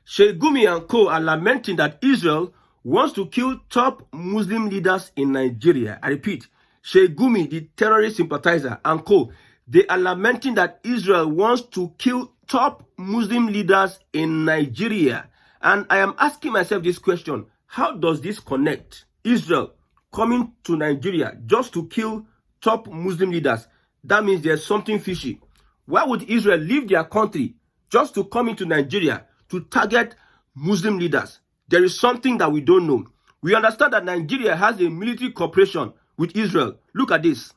Sheikh Gumi and co are lamenting that Israel wants to kill top Muslim leaders in Nigeria. I repeat, Sheikh Gumi, the terrorist sympathizer, and co, they are lamenting that Israel wants to kill top Muslim leaders in Nigeria. And I am asking myself this question: how does this connect? Israel coming to Nigeria just to kill top Muslim leaders. That means there's something fishy. Why would Israel leave their country just to come into Nigeria to target Muslim leaders? There is something that we don't know. We understand that Nigeria has a military cooperation with Israel. Look at this.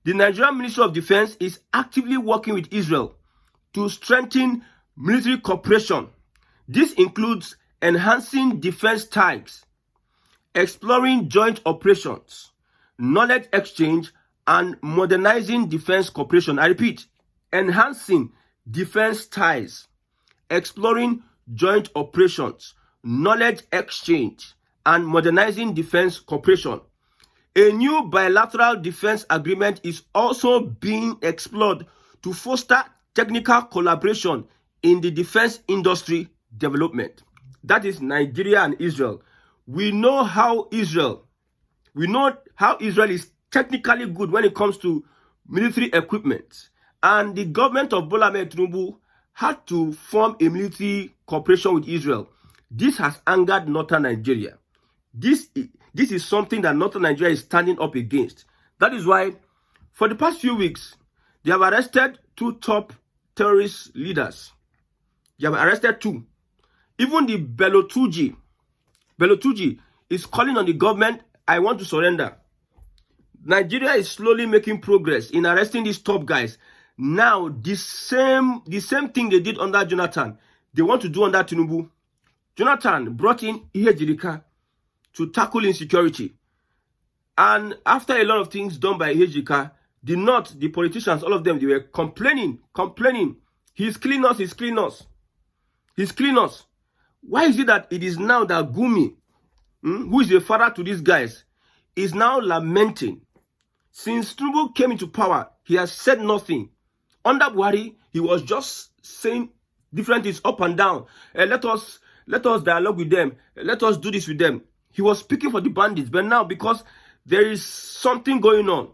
The Nigerian Ministry of Defense is actively working with Israel to strengthen military cooperation. This includes enhancing defense ties, exploring joint operations, knowledge exchange, and modernizing defense cooperation. I repeat, enhancing defense ties, exploring joint operations, knowledge exchange, and modernizing defense cooperation. A new bilateral defense agreement is also being explored to foster technical collaboration in the defense industry development. That is Nigeria and Israel. We know how Israel is technically good when it comes to military equipment. And the government of Bola Ahmed Tinubu had to form a military cooperation with Israel. This has angered northern Nigeria. This is something that northern Nigeria is standing up against. That is why, for the past few weeks, they have arrested 2 top terrorist leaders. They have arrested 2. Even the Bello Turji is calling on the government, I want to surrender. Nigeria is slowly making progress in arresting these top guys. Now, the same thing they did under Jonathan, they want to do under Tinubu. Jonathan brought in Ihejirika to tackle insecurity. And after a lot of things done by Ihejirika, the North, the politicians, all of them, they were complaining. He's clean us. Why is it that it is now that Gumi, who is a father to these guys, is now lamenting? Since Tinubu came into power, he has said nothing. Under Buhari, he was just saying different things up and down. Let us dialogue with them. Let us do this with them. He was speaking for the bandits. But now, because there is something going on,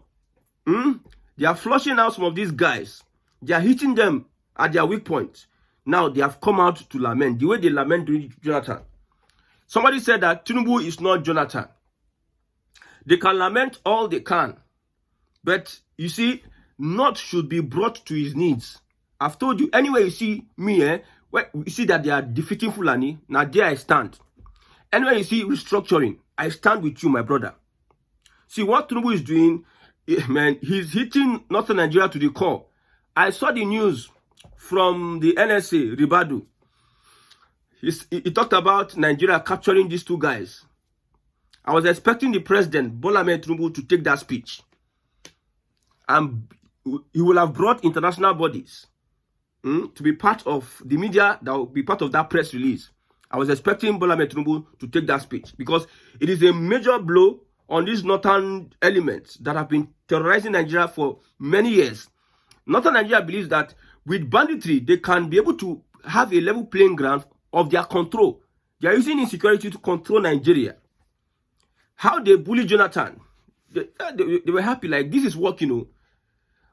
they are flushing out some of these guys. They are hitting them at their weak point. Now, they have come out to lament. The way they lament during Jonathan. Somebody said that Tinubu is not Jonathan. They can lament all they can. But, you see, North should be brought to his needs. I've told you, anyway, you see me, you see that they are defeating Fulani. Now, there I stand. Anyway, you see restructuring. I stand with you, my brother. See, what Tinubu is doing, man, he's hitting Northern Nigeria to the core. I saw the news from the NSA, Ribadu. He talked about Nigeria capturing these 2 guys. I was expecting the president, Bola Ahmed Tinubu, to take that speech. And he will have brought international bodies to be part of the media, that will be part of that press release. I was expecting Bola Ahmed Tinubu to take that speech because it is a major blow on these northern elements that have been terrorizing Nigeria for many years. Northern Nigeria believes that with banditry, they can be able to have a level playing ground of their control. They are using insecurity to control Nigeria. How they bully Jonathan, they were happy, like this is working.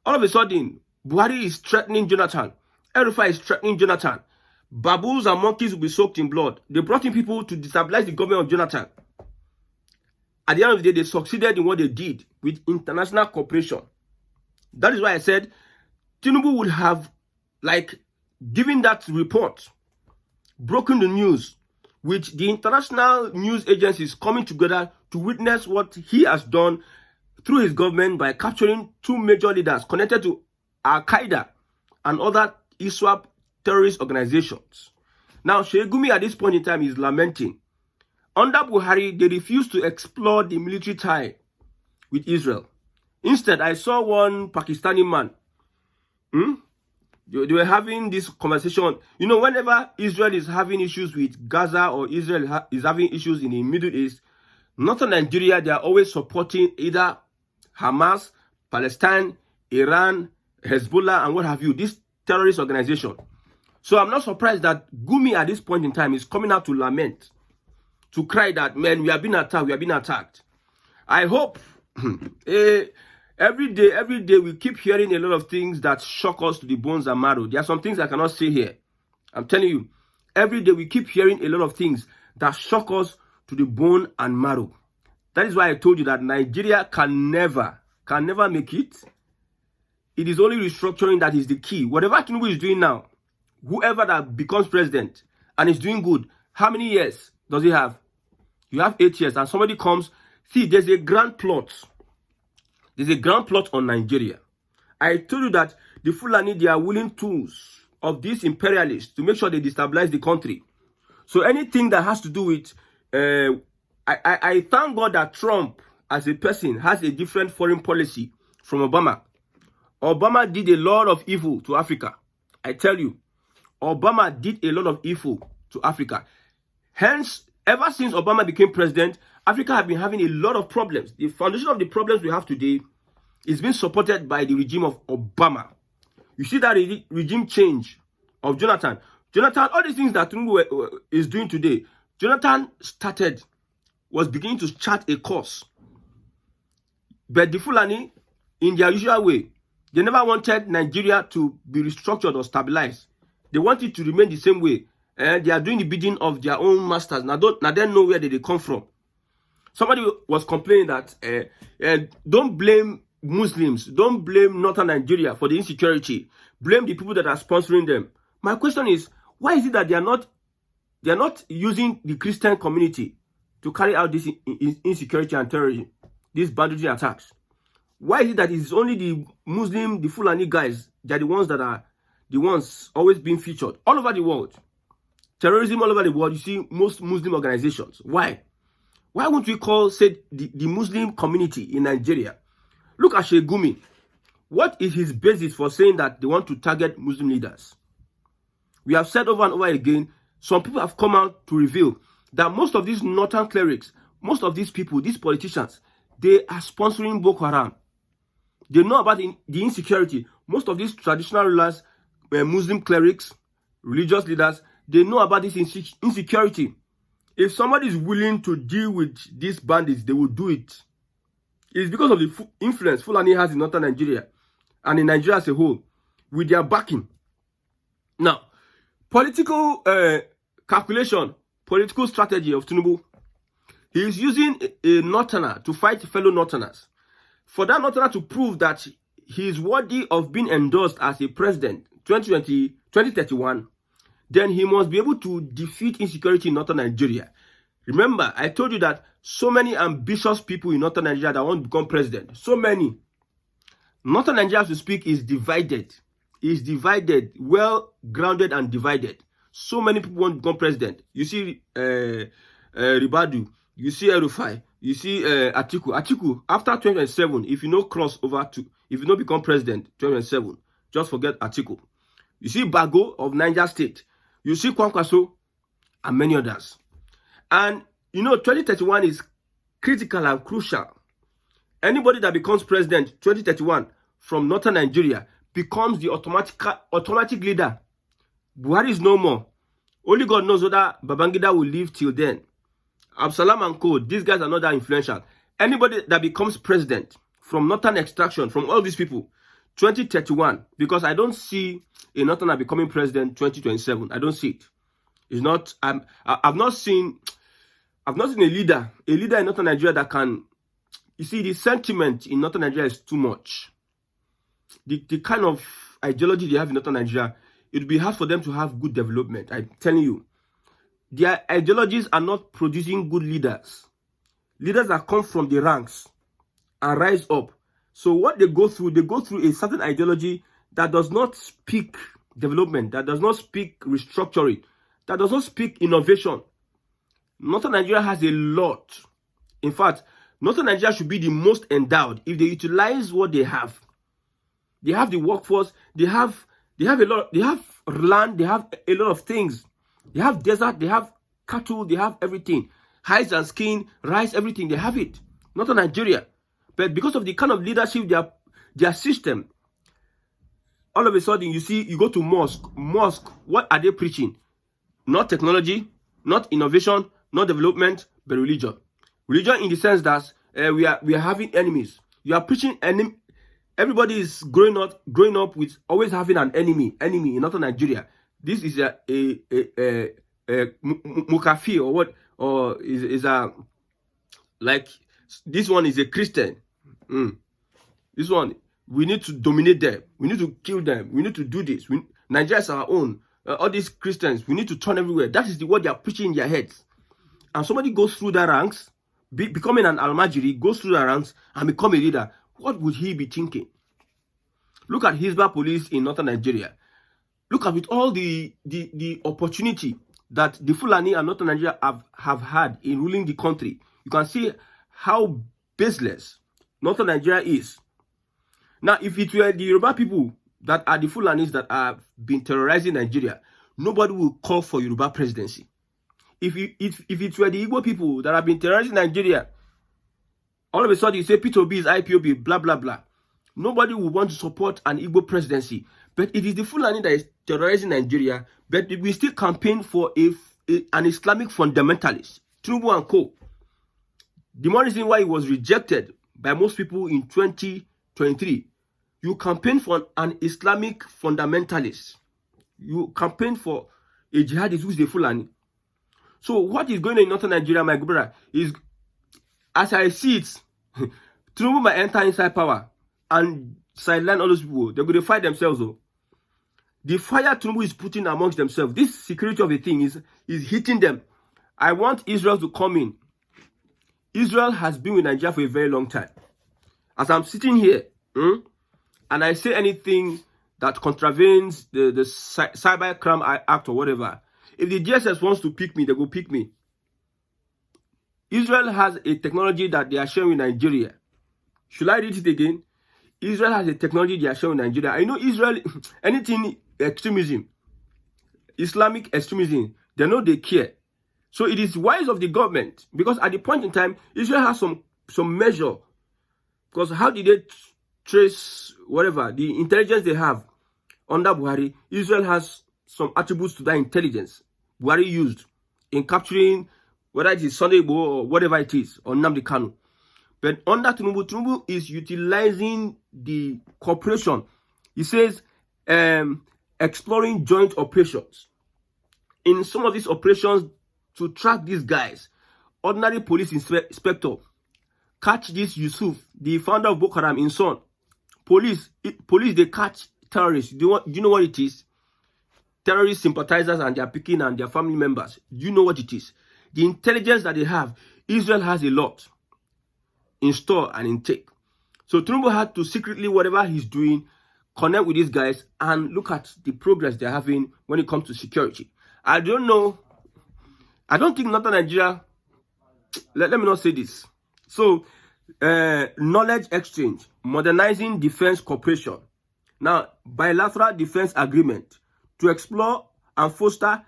All of a sudden, Buhari is threatening Jonathan. El-Rufai is threatening Jonathan. Baboons and monkeys will be soaked in blood. They brought in people to destabilize the government of Jonathan. At the end of the day, they succeeded in what they did with international cooperation. That is why I said Tinubu would have, given that report, broken the news, with the international news agencies coming together to witness what he has done through his government by capturing 2 major leaders connected to Al-Qaeda and other ISWAP terrorist organizations. Now, Sheikh Gumi at this point in time is lamenting. Under Buhari, they refused to explore the military tie with Israel. Instead, I saw one Pakistani man. They were having this conversation. Whenever Israel is having issues with Gaza or Israel is having issues in the Middle East, Northern Nigeria, they are always supporting either Hamas, Palestine, Iran, Hezbollah, and what have you, this terrorist organization. So I'm not surprised that Gumi at this point in time is coming out to lament, to cry that, man, we have been attacked, we have been attacked. I hope every day we keep hearing a lot of things that shock us to the bones and marrow. There are some things I cannot say here. I'm telling you, every day we keep hearing a lot of things that shock us to the bone and marrow. That is why I told you that Nigeria can never make it. It is only restructuring that is the key. Whatever Tinubu is doing now, whoever that becomes president and is doing good, how many years does he have? You have 8 years, and somebody comes. See, there's a grand plot. There's a grand plot on Nigeria. I told you that the Fulani, they are willing tools of these imperialists to make sure they destabilize the country. So anything that has to do with, I thank God that Trump, as a person, has a different foreign policy from Obama. Obama did a lot of evil to Africa. I tell you, Obama did a lot of evil to Africa. Hence, ever since Obama became president, Africa has been having a lot of problems. The foundation of the problems we have today is being supported by the regime of Obama. You see that regime change of Jonathan. Jonathan, all these things that Tinubu is doing today, Jonathan was beginning to chart a course. But the Fulani, in their usual way, they never wanted Nigeria to be restructured or stabilized. They want it to remain the same way. They are doing the bidding of their own masters. Now they know where they come from. Somebody was complaining that don't blame Muslims, don't blame Northern Nigeria for the insecurity. Blame the people that are sponsoring them. My question is, why is it that they are not using the Christian community to carry out this insecurity and terrorism, these banditry attacks? Why is it that it's only the Muslim, the Fulani guys, they're the ones that are the ones always being featured all over the world? Terrorism all over the world, you see most Muslim organizations. Why? Why won't we call, say, the Muslim community in Nigeria? Look at Sheikh Gumi. What is his basis for saying that they want to target Muslim leaders? We have said over and over again, some people have come out to reveal that most of these northern clerics, most of these people, these politicians, they are sponsoring Boko Haram. They know about the insecurity. Most of these traditional rulers, Muslim clerics, religious leaders, they know about this insecurity. If somebody is willing to deal with these bandits, they will do it. It's because of the influence Fulani has in northern Nigeria and in Nigeria as a whole, with their backing. Now, political calculation, political strategy of Tinubu, he is using a northerner to fight fellow northerners. For that northerner to prove that he is worthy of being endorsed as a president 2031, then he must be able to defeat insecurity in northern Nigeria. Remember, I told you that so many ambitious people in northern Nigeria that want to become president. So many. Northern Nigeria, as we speak, is divided. Is divided, well grounded and divided. So many people want to become president. You see Ribadu, you see Erufai, you see Atiku. Atiku, after 2027, if you no cross over to, if you no become president 2027, just forget Atiku. You see Bago of Niger State. You see Kwankwaso and many others. And, you know, 2031 is critical and crucial. Anybody that becomes president 2031 from northern Nigeria becomes the automatic leader. Buhari is no more. Only God knows whether Babangida will live till then. Absalam and Co, these guys are not that influential. Anybody that becomes president from northern extraction, from all these people, 2031, because I don't see a northerner becoming president 2027. I don't see it. It's not. I've not seen a leader in northern Nigeria that can. You see, the sentiment in northern Nigeria is too much. The kind of ideology they have in northern Nigeria, it would be hard for them to have good development. I'm telling you, their ideologies are not producing good leaders. Leaders that come from the ranks and rise up. So what they go through a certain ideology that does not speak development, that does not speak restructuring, that does not speak innovation. Northern Nigeria has a lot. In fact, Northern Nigeria should be the most endowed if they utilize what they have. They have the workforce, they have a lot, they have land, they have a lot of things. They have desert, they have cattle, they have everything. Hides and skin, rice, everything, they have it. Northern Nigeria. But because of the kind of leadership, their system, all of a sudden you see, you go to mosque, what are they preaching? Not technology, not innovation, not development, but religion. Religion in the sense that we are having enemies. You are preaching enemy. Everybody is growing up with always having an enemy in northern Nigeria. This is a mukafi, or what, or is a, like, this one is a Christian. This one, we need to dominate them. We need to kill them. We need to do this. Nigeria is our own. All these Christians, we need to turn everywhere. That is what they are preaching in their heads. And somebody goes through the ranks, becoming an Almajiri, goes through the ranks and become a leader. What would he be thinking? Look at Hisba police in northern Nigeria. Look at with all the opportunity that the Fulani and northern Nigeria have had in ruling the country. You can see how baseless northern Nigeria is. Now, if it were the Yoruba people that are the Fulanis that have been terrorizing Nigeria, nobody will call for Yoruba presidency. If it were the Igbo people that have been terrorizing Nigeria, all of a sudden you say P2B is IPOB, blah, blah, blah. Nobody will want to support an Igbo presidency. But it is the Fulani that is terrorizing Nigeria, but we still campaign for an Islamic fundamentalist, Tinubu and co. The more reason why it was rejected by most people in 2023, you campaign for an Islamic fundamentalist. You campaign for a jihadist who is a Fulani. So what is going on in northern Nigeria, my good brother, is, as I see it, Tinubu might enter inside power and sideline all those people. They're going to fight themselves, though. The fire Tinubu is putting amongst themselves, this security of a thing is hitting them. I want Israel to come in. Israel has been with Nigeria for a very long time. As I'm sitting here, and I say anything that contravenes the Cyber Crime Act or whatever, if the DSS wants to pick me, they go pick me. Israel has a technology that they are sharing with Nigeria. Should I read it again? Israel has a technology they are sharing with Nigeria. I know Israel, anything extremism, Islamic extremism, they know they care. So it is wise of the government, because at the point in time, Israel has some measure. Because how did they trace whatever, the intelligence they have under Buhari? Israel has some attributes to that intelligence Buhari used in capturing, whether it is Sunday Igboho or whatever it is, or Nnamdi Kanu. But under Tinubu is utilizing the cooperation. He says, exploring joint operations. In some of these operations, to track these guys, ordinary police inspector catch this Yusuf, the founder of Boko Haram in Son. Police, they catch terrorists. Do you know what it is? Terrorist sympathizers and their picking and their family members. Do you know what it is? The intelligence that they have, Israel has a lot in store and in take. So Tinubu had to secretly, whatever he's doing, connect with these guys and look at the progress they're having when it comes to security. I don't know. I don't think northern Nigeria, let me not say this. So, knowledge exchange, modernizing defense cooperation. Now, bilateral defense agreement to explore and foster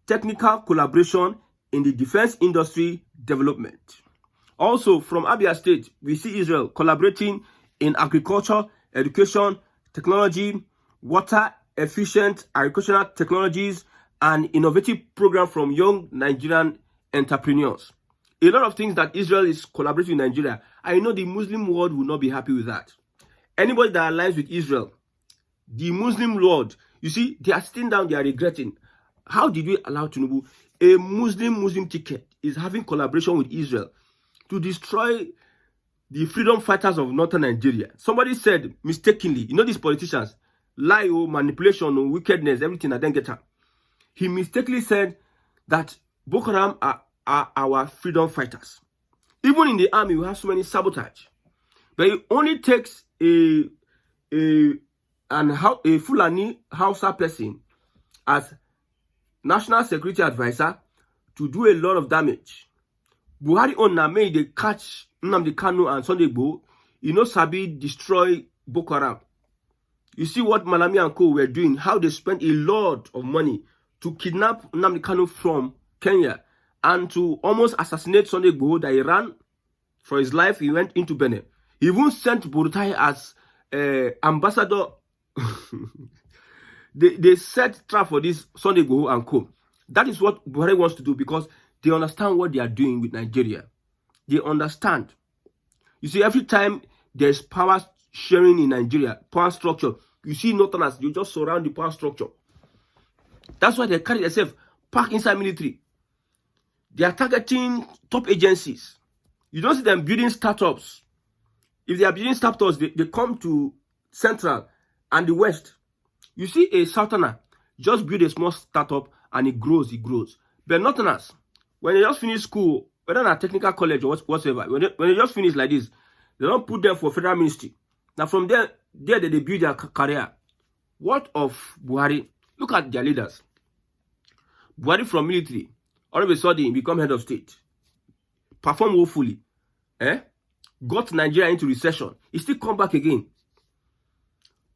technical collaboration in the defense industry development. Also, from Abia State, we see Israel collaborating in agriculture, education, technology, water efficient agricultural technologies, and innovative program from young Nigerian entrepreneurs. A lot of things that Israel is collaborating with Nigeria. I know the Muslim world will not be happy with that. Anybody that aligns with Israel, the Muslim world, you see, they are sitting down, they are regretting. How did we allow Tinubu? A Muslim ticket is having collaboration with Israel to destroy the freedom fighters of northern Nigeria. Somebody said mistakenly, you know these politicians, lie or manipulation or wickedness, everything, I didn't get her. He mistakenly said that Boko Haram are our freedom fighters. Even in the army, we have so many sabotage. But it only takes a Fulani Hausa person as national security advisor to do a lot of damage. Buhari on Name, they catch Nnamdi Kanu and Sunday Igboho, Sabi destroy Boko Haram. You see what Malami and Co were doing, how they spent a lot of money to kidnap Nnamdi Kanu from Kenya and to almost assassinate Sunday Igboho that he ran for his life. He went into Benin. He even sent Burutai as ambassador they set trap for this Sunday Go and co. That is what Buhari wants to do because they understand what they are doing with Nigeria. They understand. You see, every time there's power sharing in Nigeria, power structure, you see Northerners, you just surround the power structure. That's why they carry themselves pack inside military. They are targeting top agencies. You don't see them building startups. If they are building startups, they come to Central and the West. You see a Southerner just build a small startup and it grows. But Northerners, when they just finish school, whether in a technical college or whatever, when they just finish like this, they don't put them for federal ministry. Now from there they build their career. What of Buhari? Look at their leaders. Buhari from military, all of a sudden become head of state. Perform woefully. Got Nigeria into recession. He still come back again.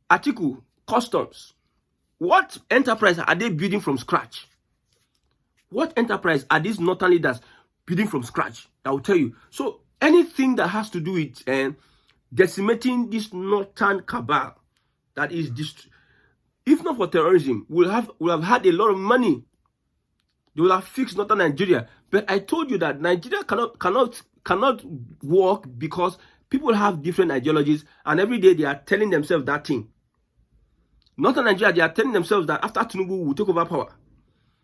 Atiku, customs. What enterprise are they building from scratch? What enterprise are these northern leaders building from scratch? I will tell you. So anything that has to do with decimating this northern cabal, that is, if not for terrorism, we'll have had a lot of money. They will have fixed northern Nigeria. But I told you that Nigeria cannot work because people have different ideologies, and every day they are telling themselves that thing. Northern Nigeria, they are telling themselves that after Tinubu will take over power.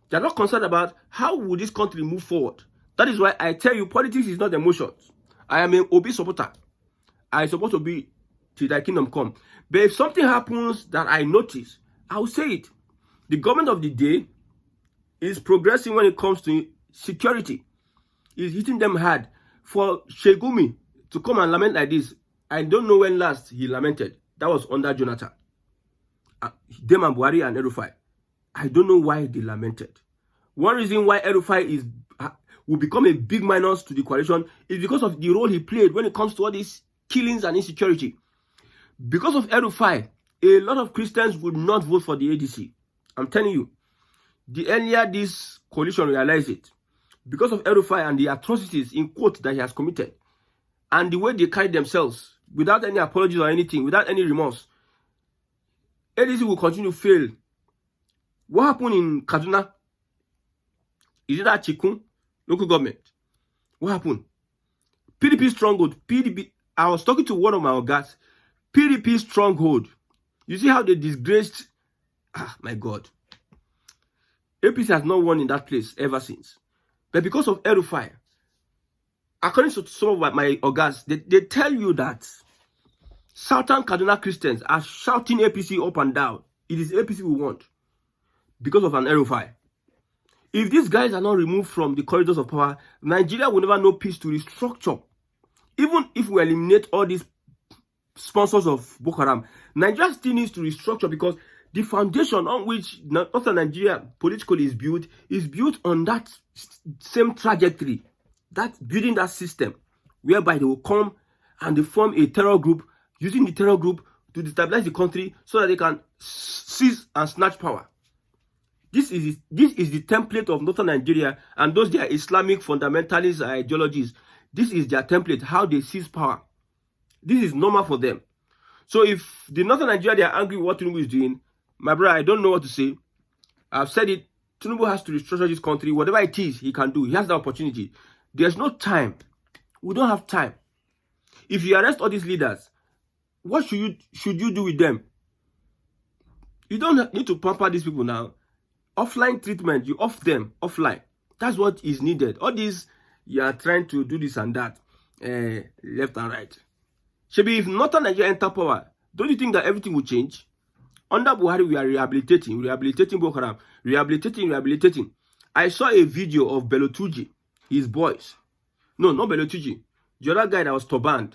They are not concerned about how will this country move forward. That is why I tell you, politics is not emotions. I am an Obi supporter. I support Obi till thy kingdom come. But if something happens that I notice, I will say it. The government of the day is progressing when it comes to security. It's hitting them hard. For Sheikh Gumi to come and lament like this, I don't know when last he lamented. That was under Jonathan. Them and Buhari and El-Rufai. I don't know why they lamented. One reason why El-Rufai will become a big minus to the coalition is because of the role he played when it comes to all these killings and insecurity. Because of El-Rufai, a lot of Christians would not vote for the ADC. I'm telling you. The earlier this coalition realized it, because of El-Rufai and the atrocities, in quote, that he has committed, and the way they carry themselves, without any apologies or anything, without any remorse, ADC will continue to fail. What happened in Kaduna? Is it that Chikun? Local government. What happened? PDP stronghold. PDP. I was talking to one of my guys. PDP stronghold. You see how they disgraced? My God. APC has not won in that place ever since. But because of El-Rufai, according to some of my organs, they tell you that Southern Kaduna Christians are shouting APC up and down. It is APC we want because of an El-Rufai. If these guys are not removed from the corridors of power, Nigeria will never know peace to restructure. Even if we eliminate all these sponsors of Boko Haram, Nigeria still needs to restructure because the foundation on which Northern Nigeria politically is built on that same trajectory, that building that system, whereby they will come and they form a terror group, using the terror group to destabilize the country so that they can seize and snatch power. This is the template of Northern Nigeria and those their Islamic fundamentalist ideologies. This is their template, how they seize power. This is normal for them. So if the Northern Nigeria, they are angry with what Tinubu is doing, my brother, I don't know what to say. I've said it. Tinubu has to restructure this country. Whatever it is he can do, he has the opportunity. There's no time. We don't have time. If you arrest all these leaders, what should you do with them? You don't need to pamper these people now. Offline treatment, you off them offline. That's what is needed. All these, you are trying to do this and that, left and right. Shebi, if Northern Nigeria enter power, don't you think that everything will change? Under Buhari, we are rehabilitating Boko Haram, rehabilitating. I saw a video of Belotuji, his boys. No, not Belotuji. The other guy that was turbanned.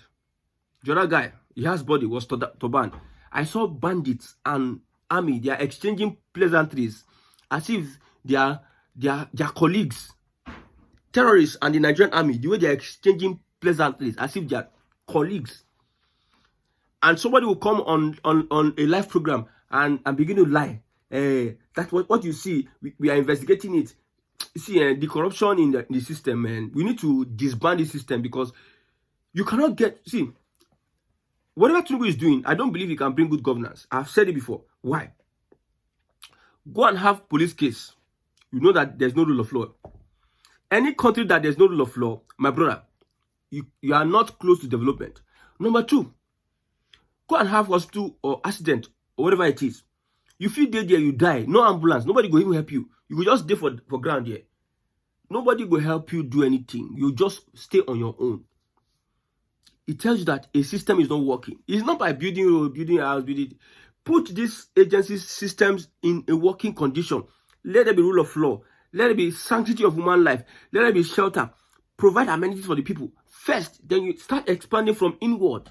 The other guy, his body was turbanned. I saw bandits and army, they are exchanging pleasantries as if they are colleagues. Terrorists and the Nigerian army, the way they are exchanging pleasantries as if they are colleagues. And somebody will come on a live program and begin to lie. That's what you see. We are investigating it. You see, the corruption in the system, man. We need to disband the system because you cannot get... See, whatever Tinubu is doing, I don't believe he can bring good governance. I've said it before. Why? Go and have police case. You know that there's no rule of law. Any country that there's no rule of law, my brother, you are not close to development. Number two, go and have hospital or accident or whatever it is. You feel dead there, you die. No ambulance. Nobody go even help you. You will just stay for ground here. Nobody will help you do anything. You just stay on your own. It tells you that a system is not working. It's not by building road, building a house, building. Put these agencies, systems in a working condition. Let there be rule of law. Let there be sanctity of human life. Let there be shelter. Provide amenities for the people. First, then you start expanding from inward.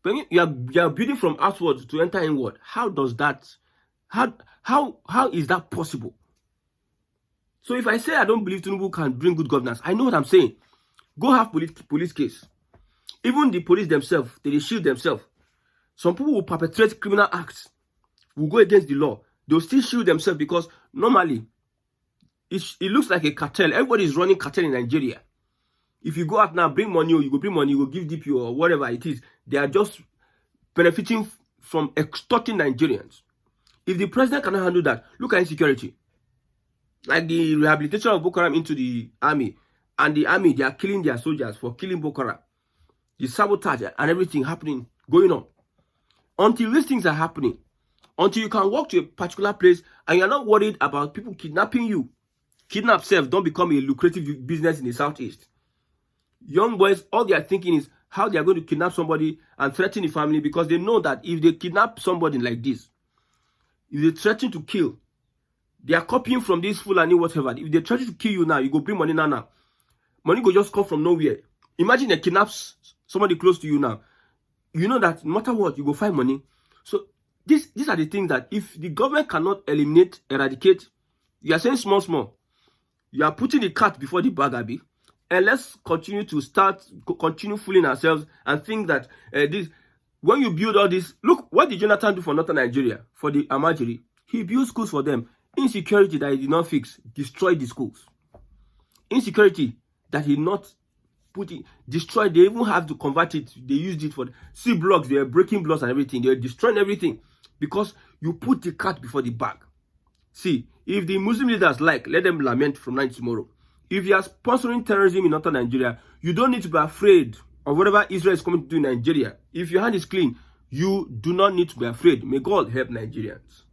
When you are building from outward to enter inward. How does that? How is that possible? So if I say I don't believe Tinubu can bring good governance, I know what I'm saying. Go have police case. Even the police themselves, they shield themselves. Some people will perpetrate criminal acts, will go against the law. They'll still shield themselves because normally it looks like a cartel. Everybody is running cartel in Nigeria. If you go out now, bring money, or you go bring money, you go give DP or whatever it is, they are just benefiting from extorting Nigerians. If the president cannot handle that, look at insecurity. Like the rehabilitation of Boko Haram into the army, and the army, they are killing their soldiers for killing Boko Haram. The sabotage and everything happening, going on. Until these things are happening, until you can walk to a particular place and you're not worried about people kidnapping you. Kidnap self don't become a lucrative business in the southeast. Young boys, all they are thinking is how they are going to kidnap somebody and threaten the family, because they know that if they kidnap somebody like this, if they threaten to kill, they are copying from this Fulani whatever. If they try to kill you now, you go bring money now. Money go just come from nowhere. Imagine they kidnaps somebody close to you now. You know that no matter what, you go find money. So these are the things that if the government cannot eliminate, eradicate, you are saying small. You are putting the cat before the bag, Abi. And let's continue fooling ourselves and think that when you build all this, look, what did Jonathan do for Northern Nigeria, for the Amajiri? He built schools for them. Insecurity that he did not fix, destroyed the schools. Insecurity that he not put it, destroyed, they even have to convert it. They used it for C blocks, they were breaking blocks and everything. They were destroying everything because you put the cat before the bag. See, if the Muslim leaders let them lament from now to tomorrow. If you are sponsoring terrorism in Northern Nigeria, you don't need to be afraid of whatever Israel is coming to do in Nigeria. If your hand is clean, you do not need to be afraid. May God help Nigerians.